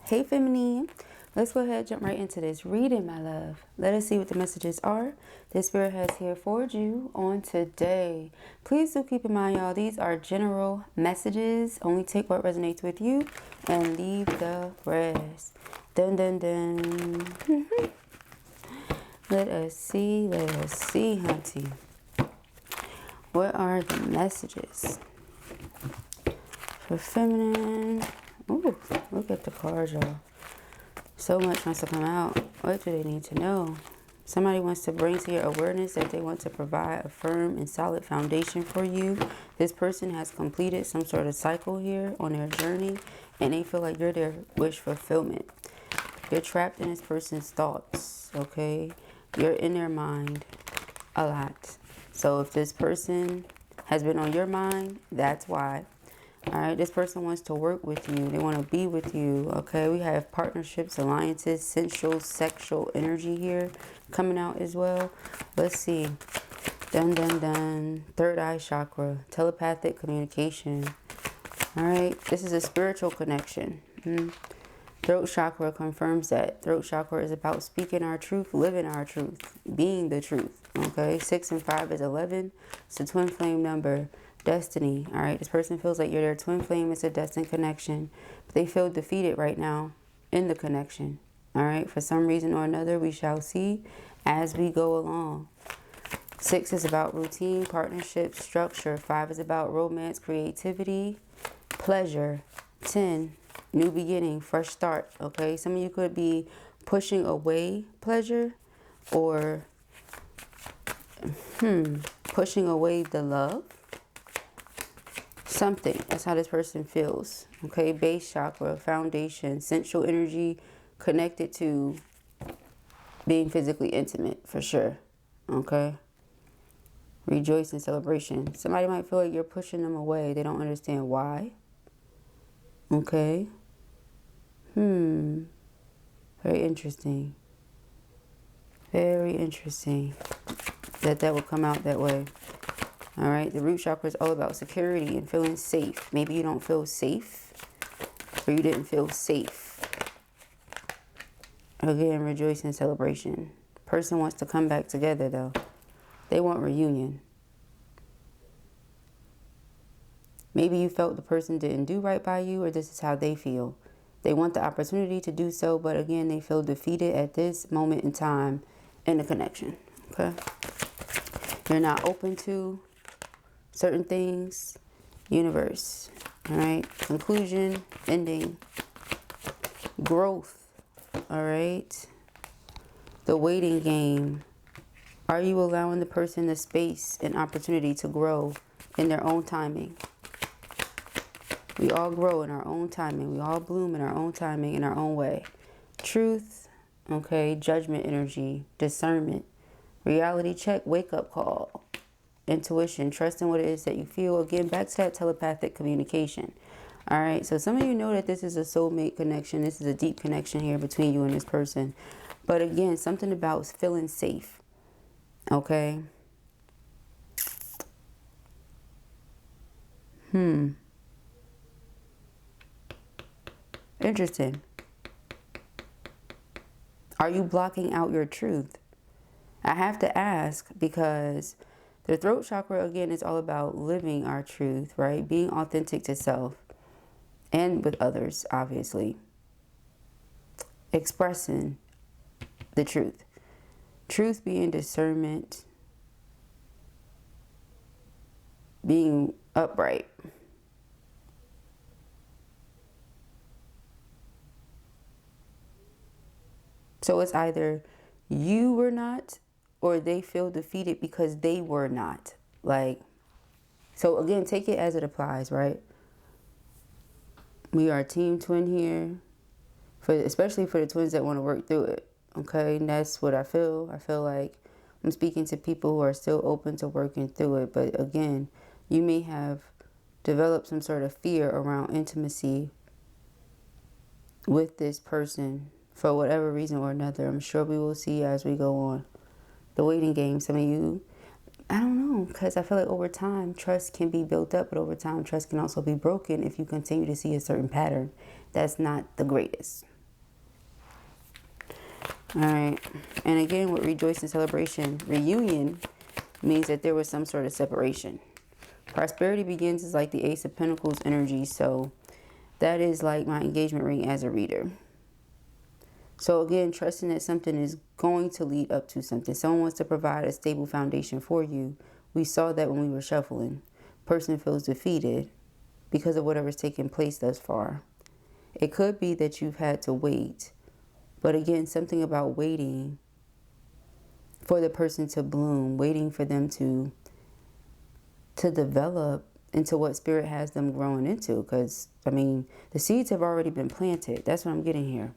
Hey feminine, let's go ahead and jump right into this reading, my love. Let us see what the messages are that Spirit has here for you on today. Please do keep in mind, y'all, these are general messages. Only take what resonates with you and leave the rest. Dun dun dun. Let us see, hunty. What are the messages for feminine? Ooh, look at the cards, y'all. So much wants to come out. What do they need to know? Somebody wants to bring to your awareness that they want to provide a firm and solid foundation for you. This person has completed some sort of cycle here on their journey, and they feel like you're their wish fulfillment. You're trapped in this person's thoughts, okay? You're in their mind a lot. So if this person has been on your mind, that's why. All right, this person wants to work with you. They want to be with you. Okay, we have partnerships, alliances, sensual, sexual energy here coming out as well. Let's see. Dun, dun, dun. Third eye chakra, telepathic communication. All right, this is a spiritual connection. Throat chakra confirms that. Throat chakra is about speaking our truth, living our truth, being the truth. Okay, 6 and 5 is 11. It's a twin flame number. Destiny. All right, this person feels like you're their twin flame. It's a destined connection, but they feel defeated right now in the connection. All right, for some reason or another, we shall see as we go along. 6 is about routine, partnership, structure. 5 is about romance, creativity, pleasure. 10, new beginning, fresh start. Okay, some of you could be pushing away pleasure or pushing away the love. Something. That's how this person feels. Okay, base chakra, foundation, sensual energy connected to being physically intimate for sure. Okay, rejoice and celebration. Somebody might feel like you're pushing them away. They don't understand why. Okay. Very interesting. Very interesting that would come out that way. All right, the root chakra is all about security and feeling safe. Maybe you don't feel safe, or you didn't feel safe. Again, rejoice and celebration. Person wants to come back together, though. They want reunion. Maybe you felt the person didn't do right by you, or this is how they feel. They want the opportunity to do so, but again, they feel defeated at this moment in time in the connection. Okay? You're not open to certain things. Universe. All right, conclusion, ending, growth. All right, the waiting game. Are you allowing the person the space and opportunity to grow in their own timing? We all grow in our own timing. We all bloom in our own timing, in our own way. Truth, okay, judgment energy, discernment, reality check, wake up call. Intuition, trust in what it is that you feel. Again, back to that telepathic communication. All right, so some of you know that this is a soulmate connection. This is a deep connection here between you and this person. But again, something about feeling safe. Okay. Interesting. Are you blocking out your truth? I have to ask because the throat chakra, again, is all about living our truth, right? Being authentic to self and with others, obviously. Expressing the truth. Truth being discernment, being upright. So it's either you were not, or they feel defeated because they were not. Like, so again, take it as it applies, right? We are a team twin here, especially for the twins that want to work through it. Okay, and that's what I feel. I feel like I'm speaking to people who are still open to working through it. But again, you may have developed some sort of fear around intimacy with this person for whatever reason or another. I'm sure we will see as we go on. The waiting game, some of you, I don't know, because I feel like over time, trust can be built up, but over time, trust can also be broken if you continue to see a certain pattern that's not the greatest. All right. And again, with rejoice and celebration, reunion means that there was some sort of separation. Prosperity begins is like the Ace of Pentacles energy. So that is like my engagement ring as a reader. So again, trusting that something is going to lead up to something. Someone wants to provide a stable foundation for you. We saw that when we were shuffling. Person feels defeated because of whatever's taken place thus far. It could be that you've had to wait. But again, something about waiting for the person to bloom, waiting for them to develop into what spirit has them growing into. Because, I mean, the seeds have already been planted. That's what I'm getting here.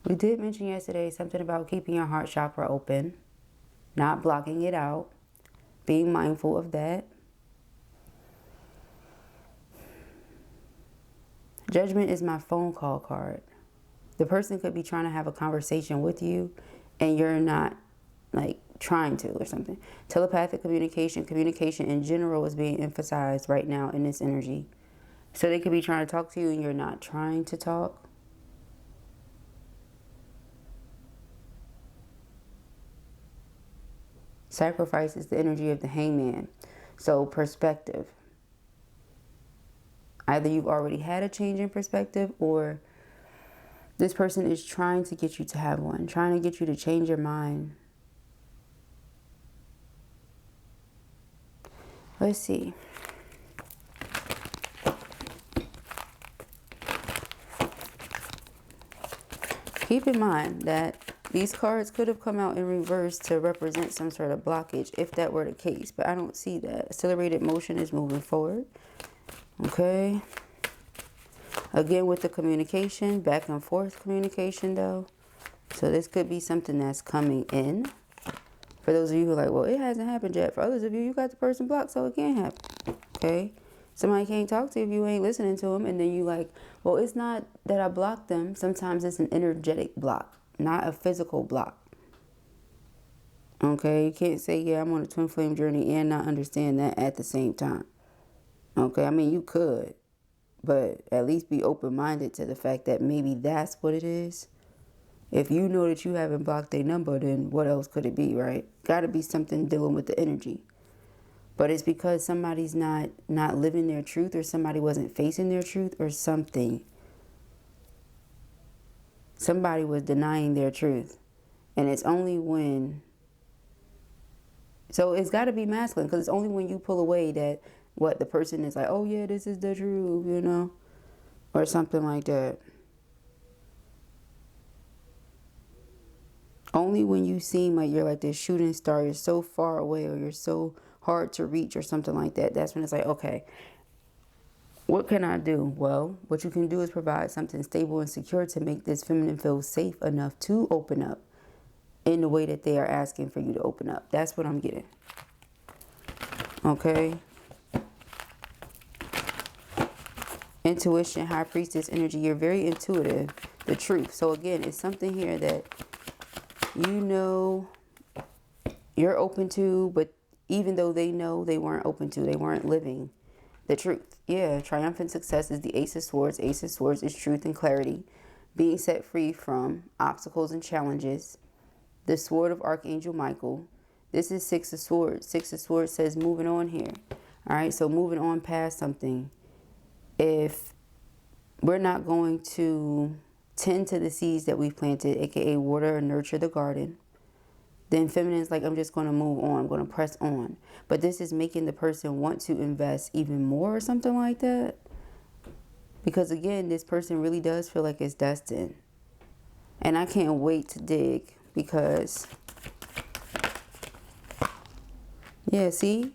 We did mention yesterday something about keeping your heart chakra open, not blocking it out, being mindful of that. Judgment is my phone call card. The person could be trying to have a conversation with you and you're not like trying to or something. Telepathic communication, communication in general is being emphasized right now in this energy. So they could be trying to talk to you and you're not trying to talk. Sacrifice is the energy of the hangman. So perspective. Either you've already had a change in perspective or this person is trying to get you to have one, trying to get you to change your mind. Let's see. Keep in mind that these cards could have come out in reverse to represent some sort of blockage if that were the case, but I don't see that. Accelerated motion is moving forward. Okay. Again, with the communication, back and forth communication though. So this could be something that's coming in. For those of you who are like, well, it hasn't happened yet. For others of you, you got the person blocked, so it can't happen. Okay. Somebody can't talk to you if you ain't listening to them. And then you like, well, it's not that I blocked them. Sometimes it's an energetic block, not a physical block. Okay. You can't say, yeah, I'm on a twin flame journey and not understand that at the same time. Okay. I mean, you could, but at least be open-minded to the fact that maybe that's what it is. If you know that you haven't blocked their number, then what else could it be, right? Got to be something dealing with the energy. But it's because somebody's not living their truth, or somebody wasn't facing their truth, or something. Somebody was denying their truth. And it's only when... So it's got to be masculine, because it's only when you pull away that what the person is like, oh yeah, this is the truth, you know, or something like that. Only when you seem like you're like this shooting star, you're so far away or you're so hard to reach or something like that. That's when it's like, okay, what can I do? Well, what you can do is provide something stable and secure to make this feminine feel safe enough to open up in the way that they are asking for you to open up. That's what I'm getting. Okay. Intuition, high priestess energy. You're very intuitive. The truth. So again, it's something here that you know you're open to, but even though they know they weren't open to, they weren't living the truth. Yeah, triumphant success is the Ace of Swords. Ace of Swords is truth and clarity. Being set free from obstacles and challenges. The Sword of Archangel Michael. This is Six of Swords. Six of Swords says moving on here. All right, so moving on past something. If we're not going to tend to the seeds that we've planted, aka water or nurture the garden, then feminine is like, I'm just going to move on, I'm going to press on. But this is making the person want to invest even more or something like that, because again, this person really does feel like it's destined. And I can't wait to dig, because yeah, see.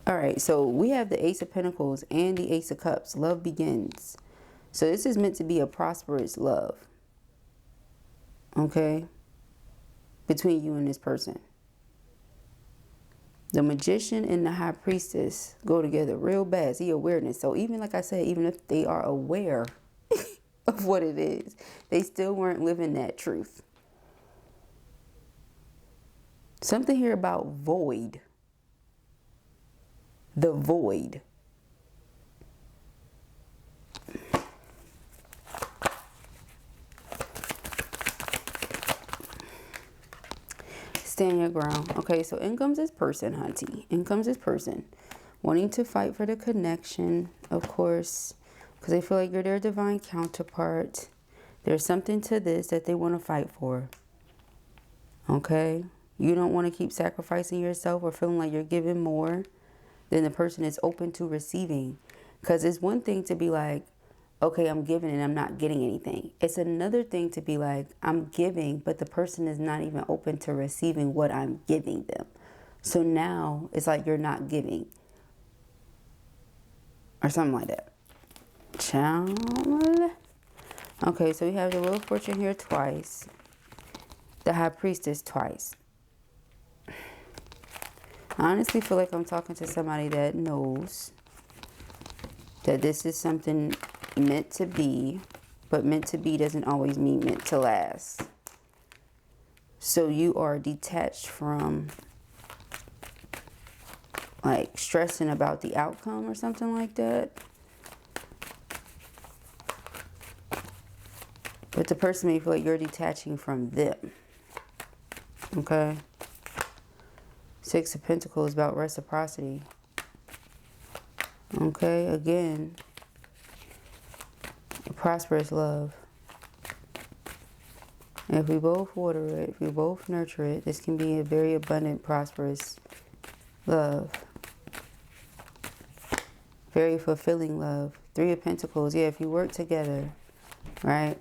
All right, so we have the Ace of Pentacles and the Ace of Cups. Love begins. So this is meant to be a prosperous love. Okay? Between you and this person. The Magician and the High Priestess go together real bad. See, awareness. So even like I said, even if they are aware of what it is, they still weren't living that truth. Something here about void. The void. Stand your ground. Okay, so in comes this person, hunty. In comes this person. Wanting to fight for the connection, of course, because they feel like you're their divine counterpart. There's something to this that they want to fight for. Okay? You don't want to keep sacrificing yourself or feeling like you're giving more than the person is open to receiving. Because it's one thing to be like, okay, I'm giving and I'm not getting anything. It's another thing to be like, I'm giving, but the person is not even open to receiving what I'm giving them. So now it's like you're not giving. Or something like that. Child. Okay, so we have the Wheel of Fortune here twice. The High Priestess twice. I honestly feel like I'm talking to somebody that knows that this is something meant to be, but meant to be doesn't always mean meant to last. So you are detached from like stressing about the outcome or something like that. But the person may feel like you're detaching from them. Okay. Six of Pentacles is about reciprocity. Okay, again, a prosperous love. And if we both water it, if we both nurture it, this can be a very abundant, prosperous love. Very fulfilling love. Three of Pentacles. Yeah, if you work together, right?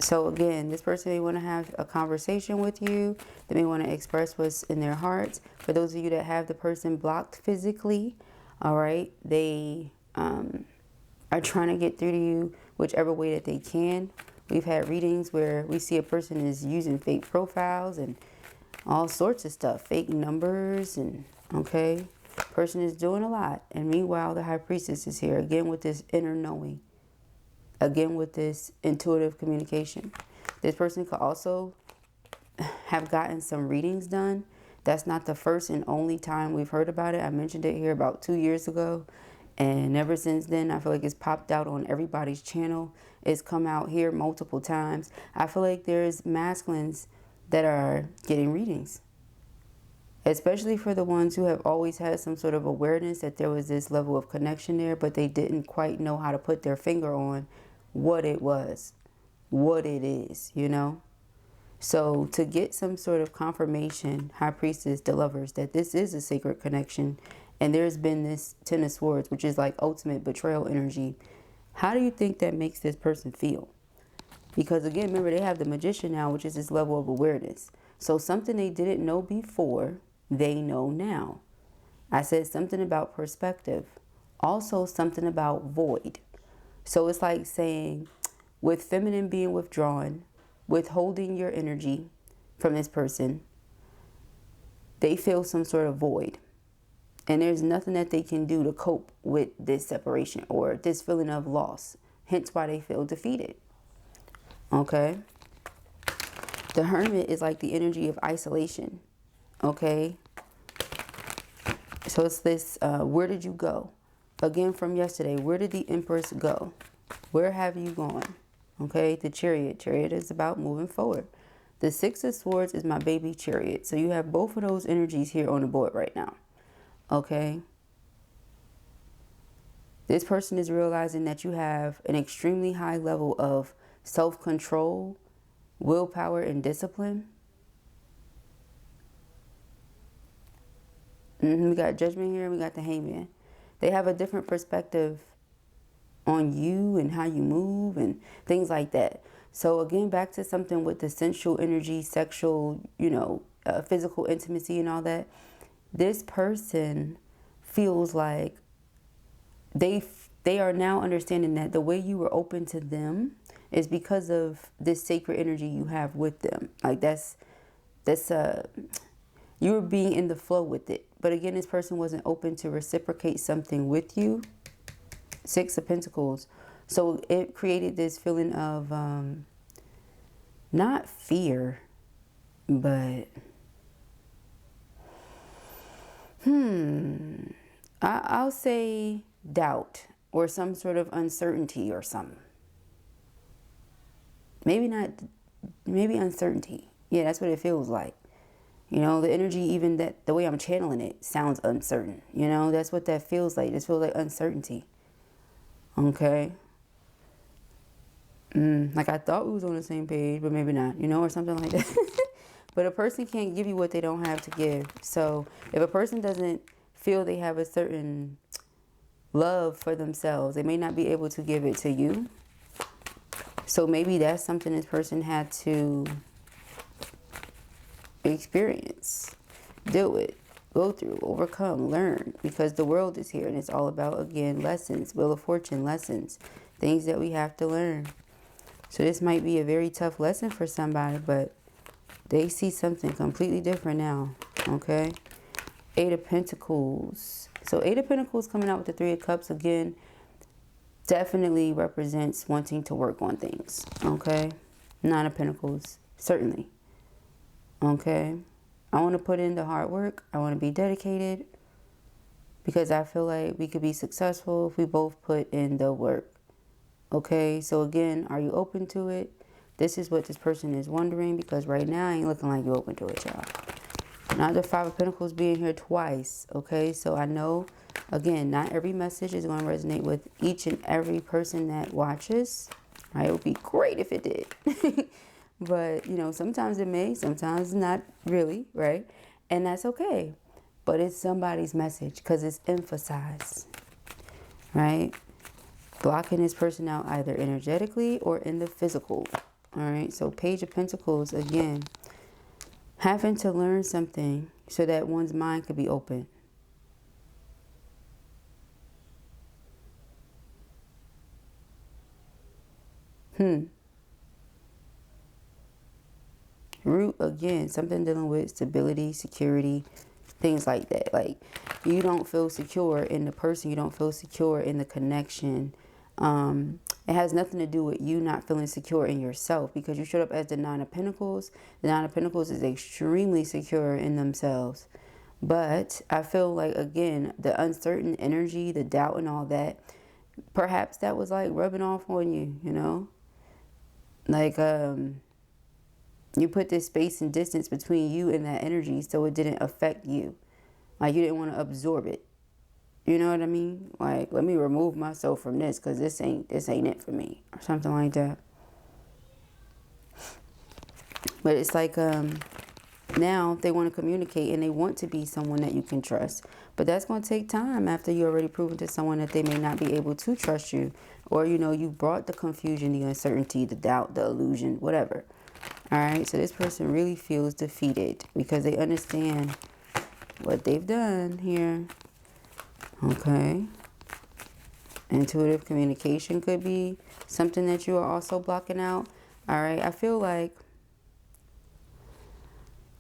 So again, this person may want to have a conversation with you. They may want to express what's in their hearts. For those of you that have the person blocked physically, all right, they are trying to get through to you whichever way that they can. We've had readings where we see a person is using fake profiles and all sorts of stuff, fake numbers, and okay, person is doing a lot. And meanwhile, the High Priestess is here again with this inner knowing, again with this intuitive communication. This person could also have gotten some readings done. That's not the first and only time we've heard about it. I mentioned it here about 2 years ago. And ever since then, I feel like it's popped out on everybody's channel. It's come out here multiple times. I feel like there's masculines that are getting readings. Especially for the ones who have always had some sort of awareness that there was this level of connection there, but they didn't quite know how to put their finger on what it was, what it is, you know? So to get some sort of confirmation, High Priestess, the lovers, that this is a sacred connection, and there's been this Ten of Swords, which is like ultimate betrayal energy. How do you think that makes this person feel? Because again, remember, they have the Magician now, which is this level of awareness. So something they didn't know before, they know now. I said something about perspective. Also something about void. So it's like saying, with feminine being withdrawn, withholding your energy from this person, they feel some sort of void. And there's nothing that they can do to cope with this separation or this feeling of loss. Hence why they feel defeated. Okay. The Hermit is like the energy of isolation. Okay. So it's this, where did you go? Again, from yesterday, where did the Empress go? Where have you gone? Okay. The Chariot. Chariot is about moving forward. The Six of Swords is my baby Chariot. So you have both of those energies here on the board right now. Okay. This person is realizing that you have an extremely high level of self-control, willpower, and discipline. We got Judgment here, and we got the Hangman. They have a different perspective on you and how you move and things like that. So again, back to something with the sensual energy, sexual, you know, physical intimacy and all that. This person feels like they are now understanding that the way you were open to them is because of this sacred energy you have with them. Like that's you were being in the flow with it. But again, this person wasn't open to reciprocate something with you. Six of Pentacles. So it created this feeling of not fear, but I'll say doubt or some sort of uncertainty or something. Maybe not, maybe uncertainty. Yeah, that's what it feels like. You know, the energy, even that, the way I'm channeling it sounds uncertain. You know, that's what that feels like. It feels like uncertainty. Okay. Like I thought we was on the same page, but maybe not, you know, or something like that. But a person can't give you what they don't have to give. So if a person doesn't feel they have a certain love for themselves, they may not be able to give it to you. So maybe that's something this person had to experience, deal with, go through, overcome, learn, because the world is here and it's all about, again, lessons, Wheel of Fortune, lessons, things that we have to learn. So this might be a very tough lesson for somebody, but they see something completely different now, okay? Eight of Pentacles. So Eight of Pentacles coming out with the Three of Cups again definitely represents wanting to work on things, okay? Nine of Pentacles, certainly, okay? I want to put in the hard work. I want to be dedicated because I feel like we could be successful if we both put in the work. Okay, so again, are you open to it? This is what this person is wondering, because right now I ain't looking like you're open to it, y'all. Now the Five of Pentacles being here twice. Okay, so I know, again, not every message is going to resonate with each and every person that watches. Right? It would be great if it did. But, you know, sometimes it may, sometimes not really, right? And that's okay. But it's somebody's message because it's emphasized, right? Blocking this person out either energetically or in the physical. All right, so Page of Pentacles, again, having to learn something so that one's mind could be open. Root, again, something dealing with stability, security, things like that. Like, you don't feel secure in the person. You don't feel secure in the connection. It has nothing to do with you not feeling secure in yourself, because you showed up as the Nine of Pentacles. The Nine of Pentacles is extremely secure in themselves. But I feel like, again, the uncertain energy, the doubt and all that, perhaps that was like rubbing off on you, you know? Like, you put this space and distance between you and that energy so it didn't affect you. Like, you didn't want to absorb it. You know what I mean? Like, let me remove myself from this because this ain't it for me, or something like that. But it's like, now they want to communicate and they want to be someone that you can trust. But that's going to take time after you already proven to someone that they may not be able to trust you. Or, you know, you brought the confusion, the uncertainty, the doubt, the illusion, whatever. All right, so this person really feels defeated because they understand what they've done here. Okay. Intuitive communication could be something that you are also blocking out. All right, I feel like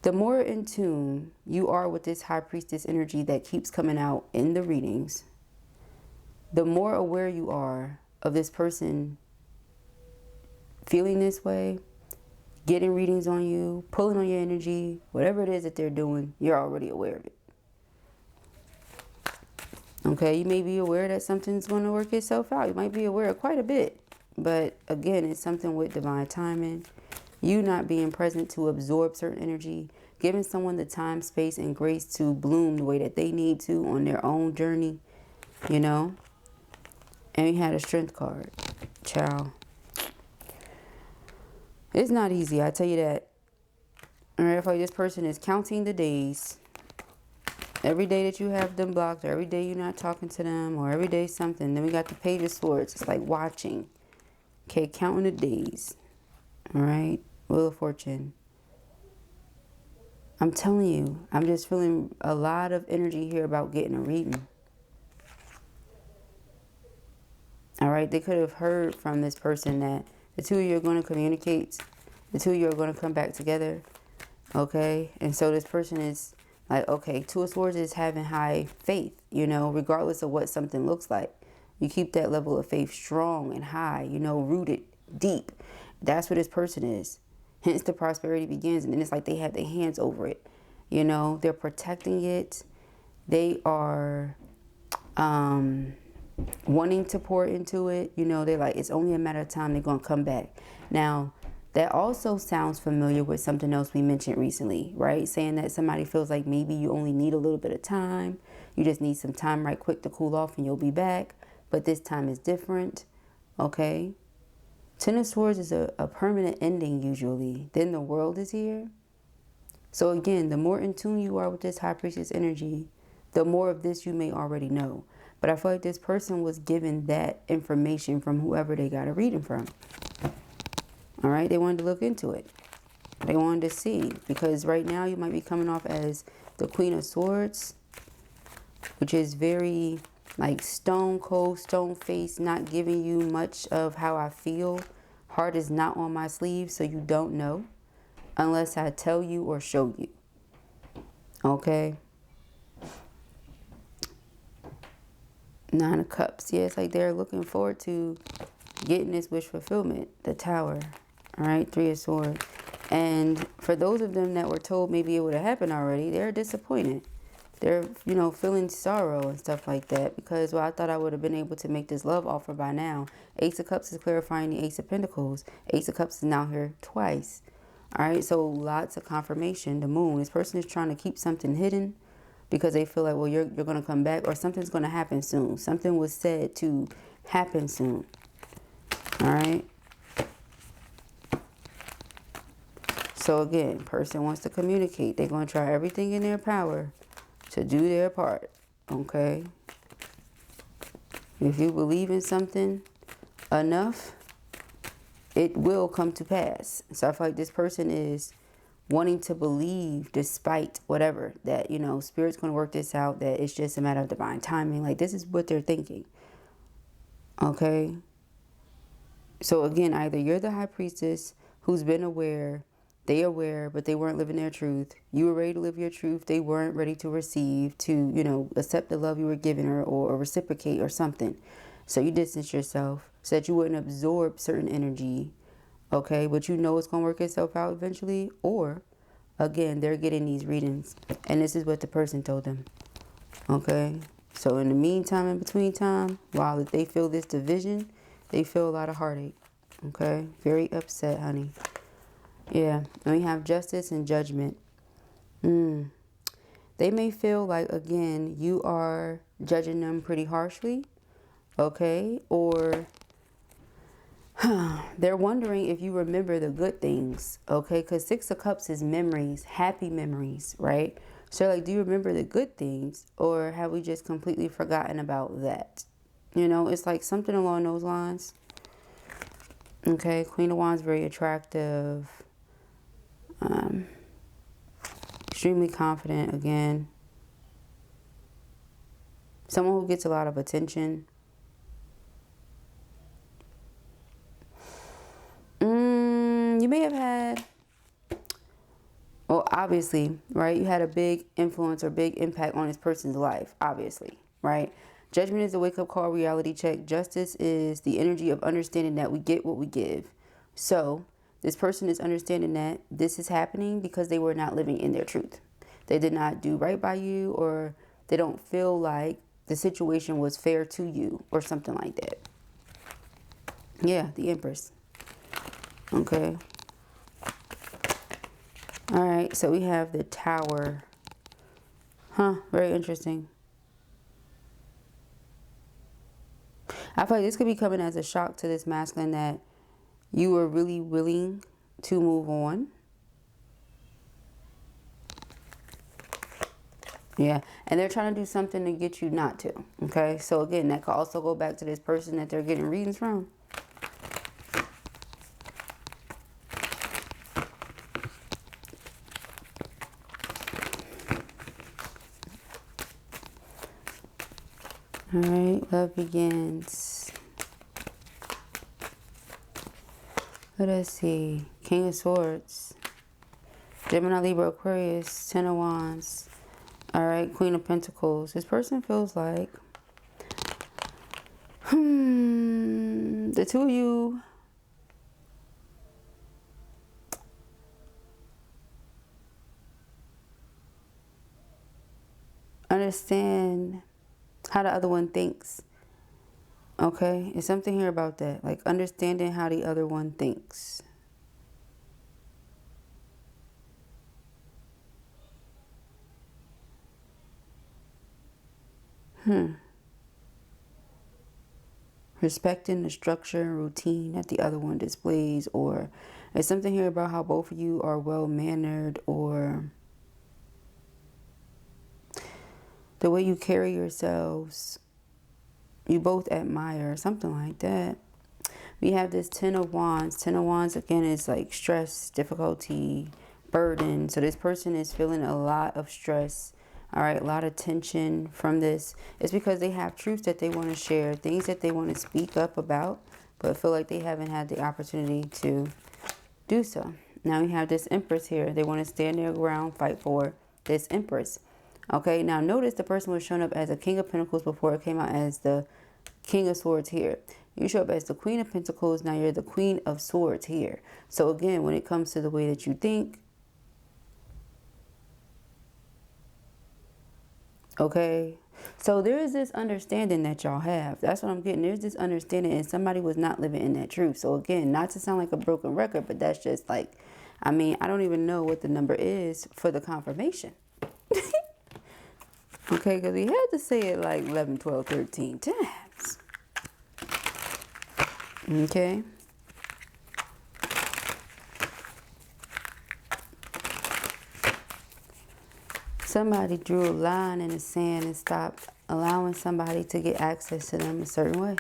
the more in tune you are with this High Priestess energy that keeps coming out in the readings, the more aware you are of this person feeling this way, getting readings on you, pulling on your energy, whatever it is that they're doing, you're already aware of it. Okay, you may be aware that something's going to work itself out. You might be aware of quite a bit. But again, it's something with divine timing. You not being present to absorb certain energy, giving someone the time, space, and grace to bloom the way that they need to on their own journey, you know. And we had a Strength card. Ciao. It's not easy, I tell you that. All right, I feel like this person is counting the days. Every day that you have them blocked, or every day you're not talking to them, or every day something. Then we got the Page of Swords. It's like watching. Okay, counting the days. All right, Wheel of Fortune. I'm telling you, I'm just feeling a lot of energy here about getting a reading. All right, they could have heard from this person that the two of you are going to communicate. The two of you are going to come back together. Okay, and so this person is like, okay, Two of Swords is having high faith, you know, regardless of what something looks like. You keep that level of faith strong and high, you know, rooted deep. That's what this person is. Hence the prosperity begins. And then it's like they have their hands over it. You know, they're protecting it. they are wanting to pour into it. You know, they're like, it's only a matter of time, they're going to come back. Now, that also sounds familiar with something else we mentioned recently, right? Saying that somebody feels like maybe you only need a little bit of time. You just need some time right quick to cool off and you'll be back. But this time is different, okay? Ten of Swords is a permanent ending usually. Then the World is here. So again, the more in tune you are with this High Priestess energy, the more of this you may already know. But I feel like this person was given that information from whoever they got a reading from. All right, they wanted to look into it. They wanted to see, because right now you might be coming off as the Queen of Swords, which is very like stone cold, stone faced, not giving you much of how I feel. Heart is not on my sleeve, so you don't know unless I tell you or show you. Okay. Nine of Cups. Yeah, it's like they're looking forward to getting this wish fulfillment. The Tower. All right, Three of Swords. And for those of them that were told maybe it would have happened already, they're disappointed. They're, you know, feeling sorrow and stuff like that, because, well, I thought I would have been able to make this love offer by now. Ace of Cups is clarifying the Ace of Pentacles. Ace of Cups is now here twice. All right, so lots of confirmation. The Moon. This person is trying to keep something hidden because they feel like, well, you're going to come back, or something's going to happen soon. Something was said to happen soon. All right. So again, person wants to communicate. They're going to try everything in their power to do their part. Okay. If you believe in something enough, it will come to pass. So I feel like this person is wanting to believe despite whatever, that, you know, Spirit's going to work this out, that it's just a matter of divine timing. Like, this is what they're thinking. Okay. So again, either you're the High Priestess who's been aware, they aware, but they weren't living their truth. You were ready to live your truth. They weren't ready to receive, to, you know, accept the love you were giving her, or reciprocate or something. So you distance yourself so that you wouldn't absorb certain energy. Okay, but you know it's going to work itself out eventually. Or, again, they're getting these readings, and this is what the person told them. Okay, so in the meantime, in between time, while they feel this division, they feel a lot of heartache. Okay, very upset, honey. Yeah, and we have Justice and Judgment. They may feel like, again, you are judging them pretty harshly. Okay, or they're wondering if you remember the good things, okay? Because Six of Cups is memories, happy memories, right? So, like, do you remember the good things, or have we just completely forgotten about that? You know, it's like something along those lines. Okay, Queen of Wands, very attractive. Extremely confident, again. Someone who gets a lot of attention. You may have had, well, obviously, right? You had a big influence or big impact on this person's life, obviously, right? Judgment is a wake-up call, reality check. Justice is the energy of understanding that we get what we give. So this person is understanding that this is happening because they were not living in their truth. They did not do right by you, or they don't feel like the situation was fair to you, or something like that. Yeah, the Empress. Okay. All right, so we have the Tower. Huh, very interesting. I feel like this could be coming as a shock to this masculine, that you were really willing to move on. Yeah, and they're trying to do something to get you not to. Okay, so again, that could also go back to this person that they're getting readings from. All right, love begins. Let us see. King of Swords. Gemini, Libra, Aquarius, Ten of Wands. All right, Queen of Pentacles. This person feels like, the two of you understand how the other one thinks. Okay, it's something here about that, like understanding how the other one thinks. Respecting the structure and routine that the other one displays, or it's something here about how both of you are well-mannered, or the way you carry yourselves, you both admire, something like that. We have this Ten of Wands. Ten of Wands, again, is like stress, difficulty, burden. So this person is feeling a lot of stress. All right, a lot of tension from this. It's because they have truths that they want to share, things that they want to speak up about, but feel like they haven't had the opportunity to do so. Now we have this Empress here. They want to stand their ground, fight for this Empress. Okay, now notice the person was shown up as a King of Pentacles before it came out as the King of Swords here. You show up as the Queen of Pentacles. Now you're the Queen of Swords here. So again, when it comes to the way that you think, okay, so there is this understanding that y'all have. That's what I'm getting. There's this understanding, and somebody was not living in that truth. So again, not to sound like a broken record, but that's just like, I mean, I don't even know what the number is for the confirmation. Okay, because he had to say it like 11, 12, 13 times. Okay. Somebody drew a line in the sand and stopped allowing somebody to get access to them a certain way.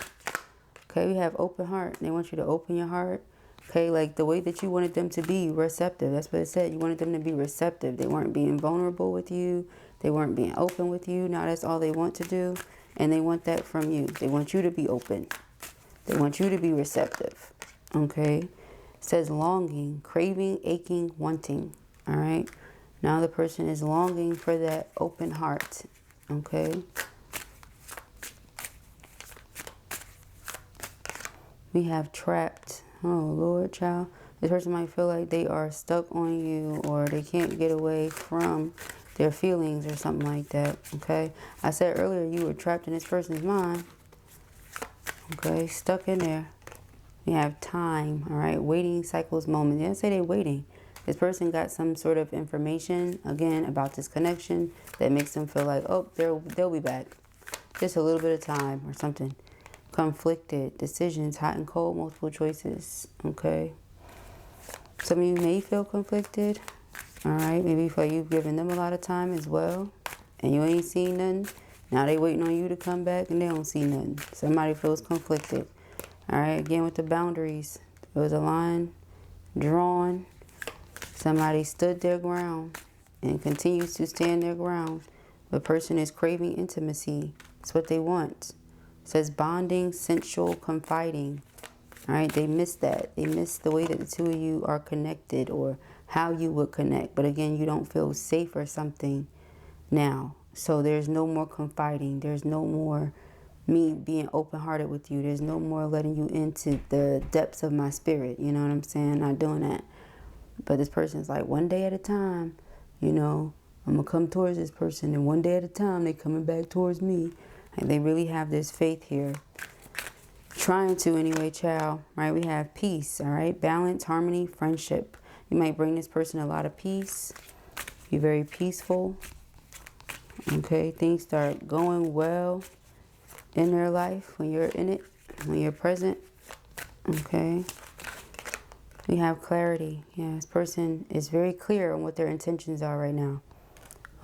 Okay, we have open heart. They want you to open your heart. Okay, like the way that you wanted them to be receptive. That's what it said. You wanted them to be receptive. They weren't being vulnerable with you. They weren't being open with you. Now that's all they want to do. And they want that from you. They want you to be open. They want you to be receptive. Okay. It says longing, craving, aching, wanting. All right. Now the person is longing for that open heart. Okay. We have trapped. Oh, Lord, child. This person might feel like they are stuck on you, or they can't get away from their feelings or something like that. Okay. I said earlier you were trapped in this person's mind. Okay. Stuck in there. We have time. All right. Waiting cycles, moment. They didn't say they're waiting. This person got some sort of information, again, about this connection that makes them feel like, oh, they'll be back. Just a little bit of time or something. Conflicted decisions, hot and cold, multiple choices. Okay. Some of you may feel conflicted. All right. Maybe you feel like you've given them a lot of time as well, and you ain't seen nothing. Now they waiting on you to come back and they don't see nothing. Somebody feels conflicted. All right. Again, with the boundaries, there was a line drawn. Somebody stood their ground and continues to stand their ground. The person is craving intimacy. It's what they want. It says bonding, sensual, confiding. All right, they miss that. They miss the way that the two of you are connected, or how you would connect. But again, you don't feel safe or something now. So there's no more confiding. There's no more me being open-hearted with you. There's no more letting you into the depths of my spirit. You know what I'm saying? Not doing that. But this person's like, one day at a time, you know, I'm going to come towards this person. And one day at a time, they coming back towards me. And they really have this faith here. Trying to anyway, child. Right? We have peace. All right? Balance, harmony, friendship. You might bring this person a lot of peace. Be very peaceful. Okay? Things start going well in their life when you're in it. When you're present. Okay? We have clarity. Yeah, this person is very clear on what their intentions are right now.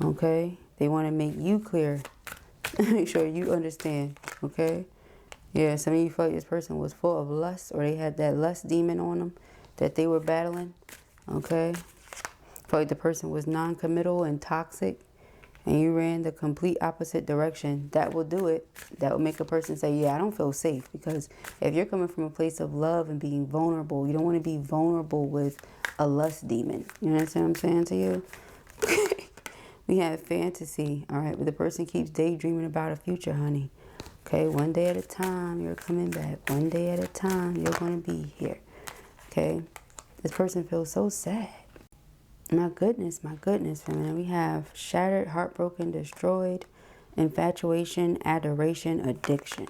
Okay? They want to make you clear. Make sure you understand. Okay? Yeah, some of you felt like this person was full of lust, or they had that lust demon on them that they were battling. Okay? Felt like the person was non-committal and toxic, and you ran the complete opposite direction. That will do it. That will make a person say, yeah, I don't feel safe. Because if you're coming from a place of love and being vulnerable, you don't want to be vulnerable with a lust demon. You understand what I'm saying to you? We have fantasy. All right. But the person keeps daydreaming about a future, honey. Okay. One day at a time, you're coming back. One day at a time, you're going to be here. Okay. This person feels so sad. My goodness, feminine. We have shattered, heartbroken, destroyed. infatuation, adoration, addiction.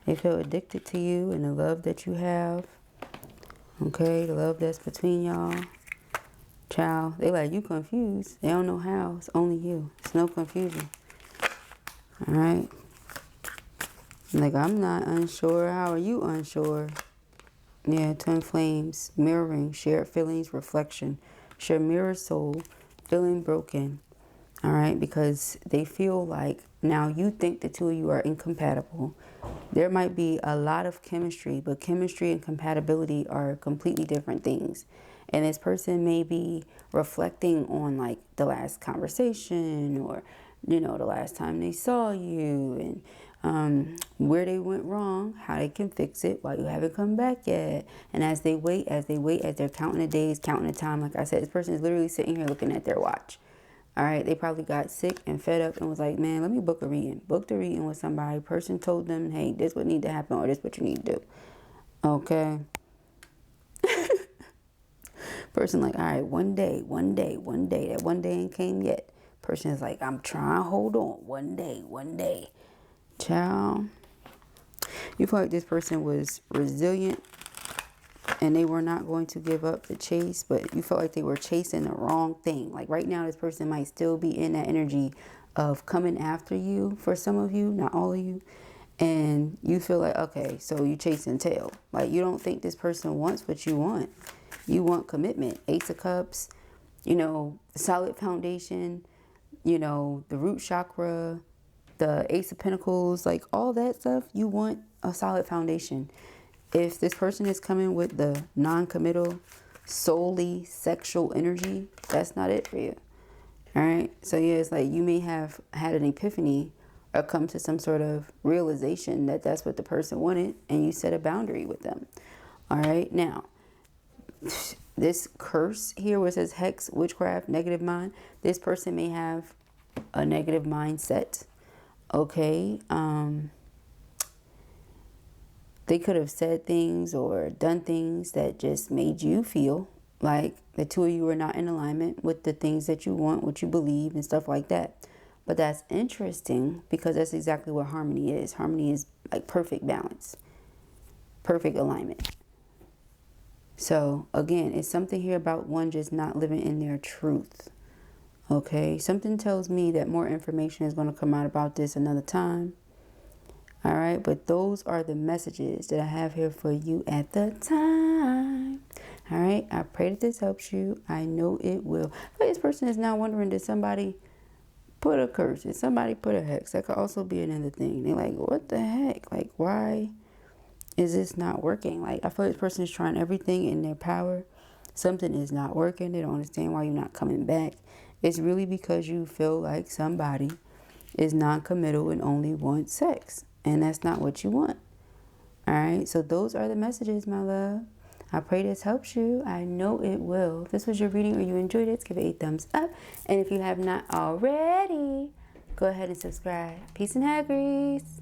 They feel addicted to you and the love that you have. Okay, the love that's between y'all. Child, they like, you confused. They don't know how. It's only you. It's no confusion. All right. Like, I'm not unsure. How are you unsure? Yeah, twin flames, mirroring, shared feelings, reflection. Share mirror soul, feeling broken. All right, because they feel like now you think the two of you are incompatible. There might be a lot of chemistry, but chemistry and compatibility are completely different things. And this person may be reflecting on like the last conversation, or, you know, the last time they saw you, and where they went wrong, how they can fix it, why you haven't come back yet. And as they wait, as they're counting the days, counting the time, like I said, this person is literally sitting here looking at their watch. All right, they probably got sick and fed up and was like, man, let me book a reading. Booked a reading with somebody. Person told them, hey, this what need to happen, or this what you need to do. Okay. Person like, all right, one day. That one day ain't came yet. Person is like, I'm trying to hold on. One day. Child. You feel like this person was resilient and they were not going to give up the chase, but you felt like they were chasing the wrong thing. Like right now, this person might still be in that energy of coming after you for some of you, not all of you. And you feel like, okay, so you chasing tail. Like you don't think this person wants what you want. You want commitment. Ace of Cups, you know, solid foundation, you know, the root chakra, the Ace of Pentacles, like all that stuff. You want a solid foundation. If this person is coming with the non-committal, solely sexual energy, that's not it for you. All right. So yeah, it's like you may have had an epiphany or come to some sort of realization that that's what the person wanted, and you set a boundary with them. All right. Now, this curse here where it says hex, witchcraft, negative mind, this person may have a negative mindset. Okay. They could have said things or done things that just made you feel like the two of you are not in alignment with the things that you want, what you believe, and stuff like that. But that's interesting because that's exactly what harmony is. Harmony is like perfect balance, perfect alignment. So again, it's something here about one just not living in their truth. Okay, something tells me that more information is going to come out about this another time. All right, but those are the messages that I have here for you at the time. All right, I pray that this helps you. I know it will. But this person is now wondering, did somebody put a curse? Did somebody put a hex? That could also be another thing. They're like, what the heck? Like, why is this not working? Like, I feel like this person is trying everything in their power. Something is not working. They don't understand why you're not coming back. It's really because you feel like somebody is non-committal and only wants sex. And that's not what you want. All right. So those are the messages, my love. I pray this helps you. I know it will. If this was your reading or you enjoyed it, give it a thumbs up. And if you have not already, go ahead and subscribe. Peace and AQUARIUS.